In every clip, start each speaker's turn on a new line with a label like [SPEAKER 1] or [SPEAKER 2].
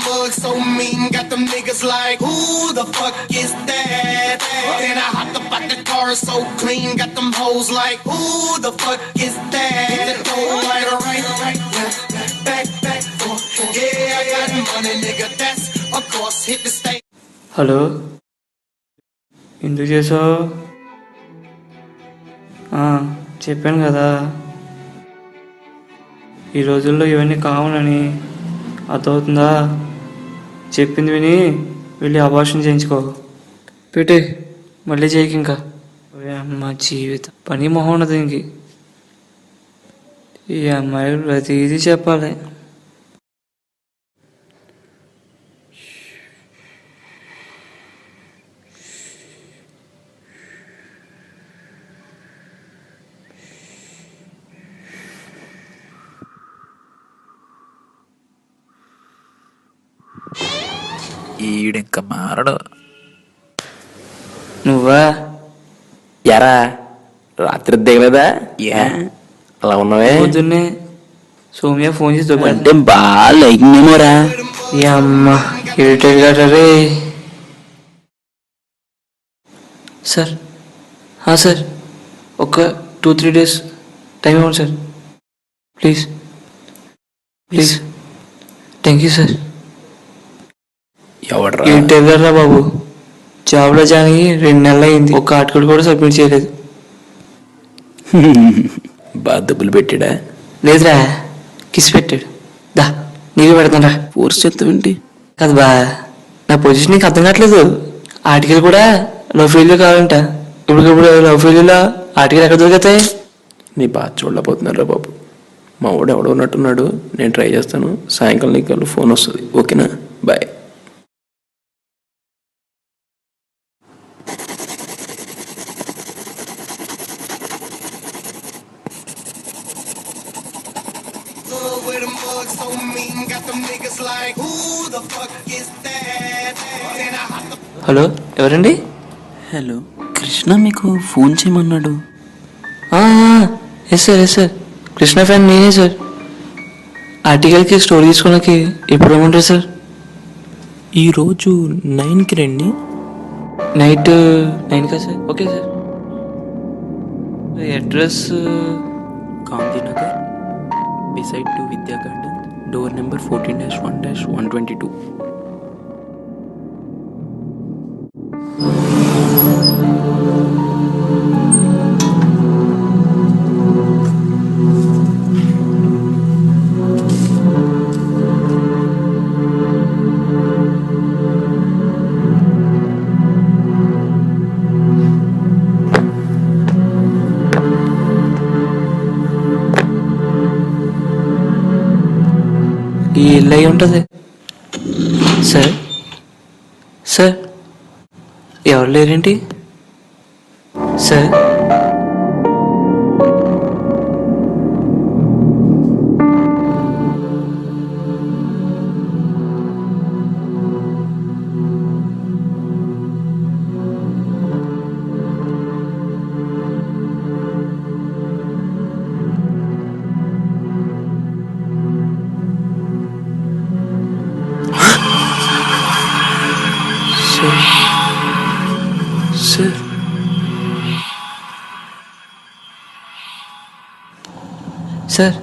[SPEAKER 1] mug so mean, got them niggas like, who the fuck is that? Then I hopped up out the car so clean, got them hoes like, who the fuck is that? Hit the door right, back, forth. Yeah, I got money, nigga, that's of course, hit the stage.
[SPEAKER 2] Hello, ఎందుకు చేసావు? చెప్పాను కదా, ఈ రోజుల్లో ఇవన్నీ common అని. అర్థమవుతుందా? చెప్పింది విని వెళ్ళి అబార్షన్ చేయించుకో. పెట్టే, మళ్ళీ చేయకి. ఇంకా అమ్మ జీవితం పని మొహం ఉన్నది ఇంక. ఈ అమ్మాయి ప్రతిదీ చెప్పాలి.
[SPEAKER 3] ఈడింక మారడు.
[SPEAKER 2] నువ్వా?
[SPEAKER 3] ఎరా రాత్రి దిగలేదా? ఏ అలా ఉన్నావే?
[SPEAKER 2] పొద్దున్నే సోమ్య ఫోన్ చేసి
[SPEAKER 3] అంటే బాగా లైకిందేమోరా.
[SPEAKER 2] ఈ అమ్మ ఇరిటేట్ రే. సార్ సార్, ఒక 2-3 days టైం ఇవ్వండి sir, please. Thank you sir.
[SPEAKER 3] ఎవడరా?
[SPEAKER 2] ఇరిటేట్ బాబు. జాబ్లో జాయిన్ అయ్యి 2 నెలలు అయింది, ఒక ఆర్టికల్ కూడా సబ్మిట్ చేయలేదు.
[SPEAKER 3] బాగా డబ్బులు పెట్టాడా?
[SPEAKER 2] లేదురా, కిస్ పెట్టాడు. దా నీవే పెడతానరా.
[SPEAKER 3] ఫోర్స్ చేస్తావేంటి?
[SPEAKER 2] కదా బా, నా పొజిషన్ నీకు అర్థం కావట్లేదు. ఆర్టికల్ కూడా లవ్ ఫెయిల్యూర్ కావాలంట. ఇప్పుడు లవ్ ఫెయిల్యూర్లో ఆర్టికల్ ఎక్కడ దొరుకుతాయి?
[SPEAKER 3] నీ బాగా చూడలేకపోతున్నారా బాబు. మా వాడు ఎవడో ఉన్నట్టున్నాడు, నేను ట్రై చేస్తాను. సాయంకాలం నీకు ఫోన్ వస్తుంది, ఓకేనా? Bye.
[SPEAKER 1] With a mug so mean, got them niggas like, who the fuck is that? Then I hopped up.
[SPEAKER 2] Hello, ఎవరండి?
[SPEAKER 4] హలో, కృష్ణ మీకు ఫోన్ చేయమన్నాడు.
[SPEAKER 2] ఎస్ సార్, కృష్ణ ఫ్యాన్ నేనే సార్. ఆర్టికల్కి స్టోరీ తీసుకోవడానికి ఎప్పుడు ఏమంటారు సార్?
[SPEAKER 4] ఈరోజు 9కి రండి.
[SPEAKER 2] నైట్ 9 కదా sir? Okay sir. Address
[SPEAKER 4] Gandhinagar, beside to Vidya Garden, door number 14-1-122.
[SPEAKER 2] ఈ ఇల్లు అయి ఉంటుంది సార్. సార్ ఎవరు లేరేంటి సార్? సార్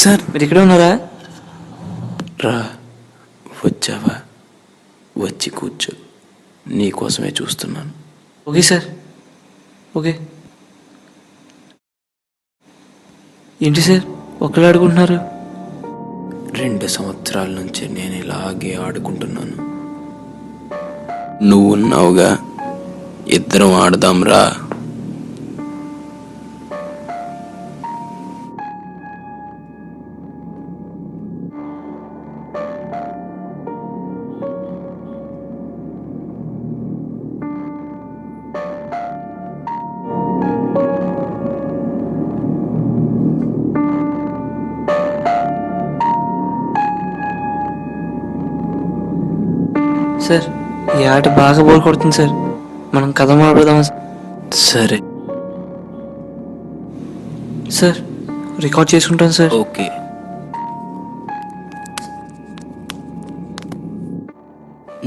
[SPEAKER 2] సార్, మీరు ఇక్కడే ఉన్నారా?
[SPEAKER 3] రా, వచ్చావా? వచ్చి కూర్చో, నీకోసమే చూస్తున్నాను.
[SPEAKER 2] Okay sir, okay. ఏంటి సార్ ఒకళ్ళు ఆడుకుంటున్నారు?
[SPEAKER 3] 2 సంవత్సరాల నుంచి నేను ఇలాగే ఆడుకుంటున్నాను. నువ్వున్నావుగా, ఇద్దరం ఆడదాం రా.
[SPEAKER 2] సార్ ఈ ఆట బాగా బోర్ కొడుతుంది సార్, మనం కథ మొదలుపెడదామా?
[SPEAKER 3] సరే
[SPEAKER 2] సార్, రికార్డ్ చేసుకుంటాను సార్.
[SPEAKER 3] ఓకే.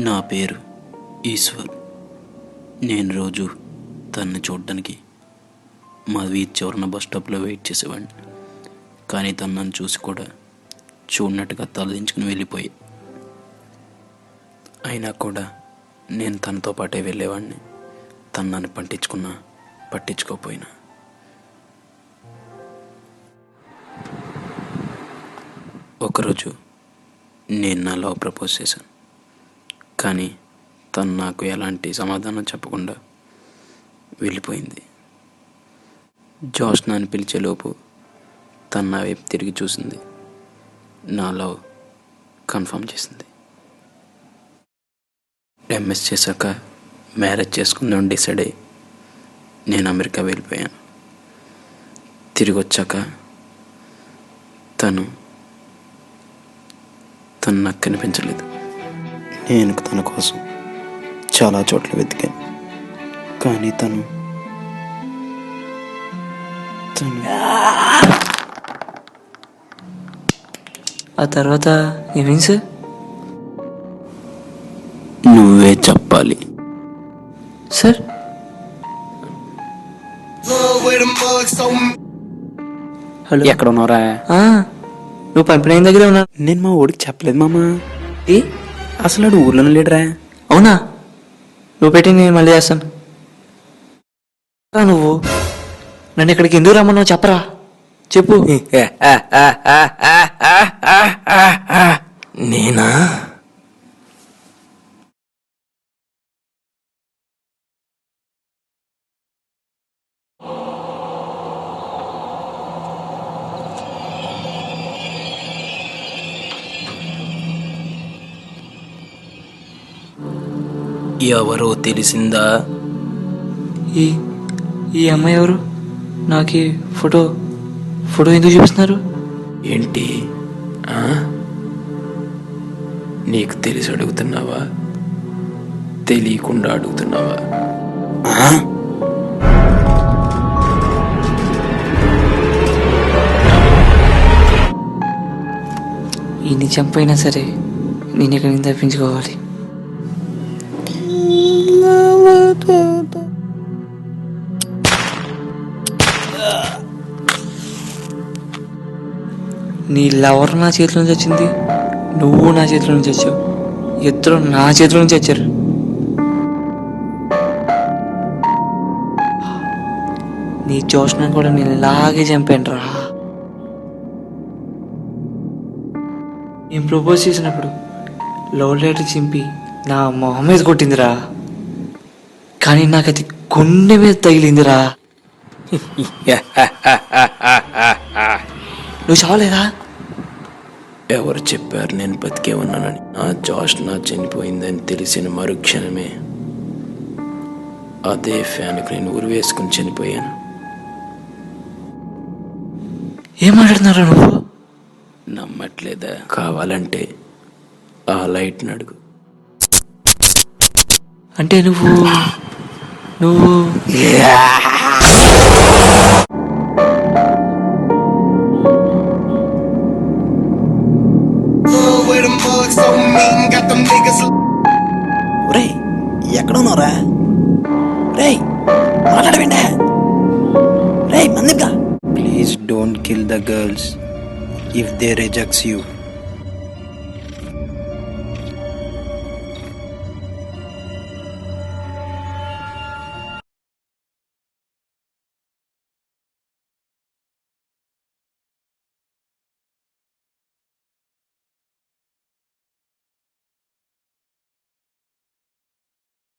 [SPEAKER 4] నా పేరు ఈశ్వర్. నేను రోజు తనని చూడడానికి మా వీధి చివరన బస్ స్టాప్లో వెయిట్ చేసేవాడిని. కానీ తను నన్ను చూసి కూడా చూడనట్టుగా తలదించుకుని వెళ్ళిపోయి, అయినా కూడా నేను తనతో పాటే వెళ్ళేవాడిని. తను నన్ను పట్టించుకున్నా పట్టించుకోకపోయినా. ఒకరోజు నేను నా లవ్ ప్రపోజ్ చేశాను. కానీ తను నాకు ఎలాంటి సమాధానం చెప్పకుండా వెళ్ళిపోయింది. జోష్నాని పిలిచేలోపు తను నా వైపు తిరిగి చూసింది. నా లవ్ కన్ఫర్మ్ చేసింది. ఎంఎస్ చేశాక మ్యారేజ్ చేసుకుందాం డిసైడ్ అయ్యి నేను అమెరికా వెళ్ళిపోయాను. తిరిగి వచ్చాక తను నాకు కనిపించలేదు. నేను తన కోసం చాలా చోట్ల వెతికాను. కానీ తను
[SPEAKER 2] ఆ తర్వాత ఏమైంది సార్?
[SPEAKER 4] నువ్వే చెప్పాలి.
[SPEAKER 2] Sir
[SPEAKER 1] Love with a mug so
[SPEAKER 2] hello,
[SPEAKER 4] ఎక్కడ ఉన్నారా?
[SPEAKER 2] నువ్వు పంపిన ఆయన దగ్గరే ఉన్నా.
[SPEAKER 4] నేను మా ఊడికి చెప్పలేదు మామా.
[SPEAKER 2] ఏ
[SPEAKER 4] అసలు ఆడు ఊర్లోనే లేడురా.
[SPEAKER 2] అవునా? నువ్వు పెట్టి నేను మళ్ళీ చేస్తాను. నువ్వు నన్ను ఇక్కడికి ఎందుకు రమ్మన్నావు చెప్పరా, చెప్పు.
[SPEAKER 3] నేనా?
[SPEAKER 4] ఎవరో తెలిసిందా?
[SPEAKER 2] ఈ ఈ అమ్మాయి ఎవరు? నాకు ఈ ఫోటో ఎందుకు చూపిస్తున్నారు?
[SPEAKER 3] ఏంటి నీకు తెలిసి అడుగుతున్నావా, తెలియకుండా అడుగుతున్నావా?
[SPEAKER 2] ఈ నిజం పోయినా సరే నేను ఇక్కడి నుంచి తప్పించుకోవాలి. నీ లవర్ నా చేతిలో నుంచి వచ్చింది, నువ్వు నా చేతిలో నుంచి వచ్చావు, ఇద్దరు నా చేతిలో నుంచి వచ్చారు. నీ జోష్ను కూడా నేను ఇలాగే చంపాను రా. నేను ప్రపోజ్ చేసినప్పుడు లవ్ లెటర్ చింపి నా మొహం మీద కొట్టిందిరా. కానీ నాకు అది గుండె మీద తగిలిందిరా. నువ్వు చావలేదా?
[SPEAKER 3] ఎవరు చెప్పారు నేను బతికే ఉన్నానని? నా జోష్న చనిపోయిందని తెలిసిన మరుక్షణమే అదే ఫ్యాన్కు నేను ఉరివేసుకుని చనిపోయాను.
[SPEAKER 2] ఏం మాట్లాడుతున్నారా నువ్వు?
[SPEAKER 3] నమ్మట్లేదా? కావాలంటే ఆ లైట్ నడుగు.
[SPEAKER 2] అంటే నువ్వు
[SPEAKER 1] love with a mug so mean, got them niggas.
[SPEAKER 4] రే ఎక్కడ ఉన్నారా? రే మాట్లాడవిండే. రే మందిగా. Please don't kill the girls if they rejects you.